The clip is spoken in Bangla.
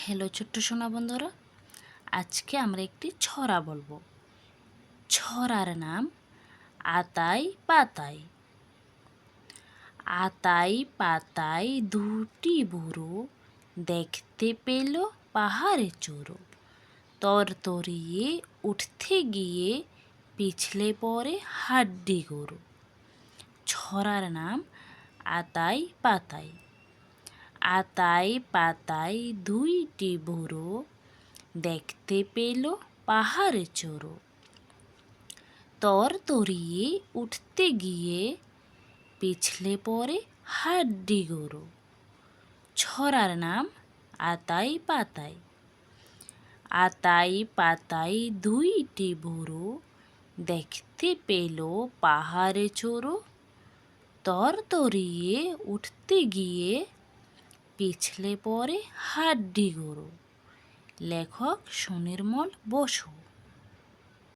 হ্যালো ছোট্ট সোনা বন্ধুরা, আজকে আমরা একটি ছড়া বলবো। ছড়ার নাম আতাই পাতাই। আতাই পাতাই দুটি বুড়ো, দেখতে পেল পাহাড়ে চড়ো। তরতরিয়ে উঠতে গিয়ে পিছলে পড়ে হাড্ডি গরু। ছড়ার নাম আতাই পাতাই। আতাই পাতাই দুইটি বুড়ো, দেখতে পেল পাহাড়ে চড়ো। তরতরিয়ে উঠতে গিয়ে পিছলে পড়ে হাড্ডি গরু। ছড়ার নাম আতাই পাতাই। আতাই পাতাই দুইটি বুড়ো, দেখতে পেল পাহাড়ে চড়ো। তরতরিয়ে উঠতে গিয়ে পিছলে পড়ে হাড্ডি গরু। লেখক সুনির্মল বসু।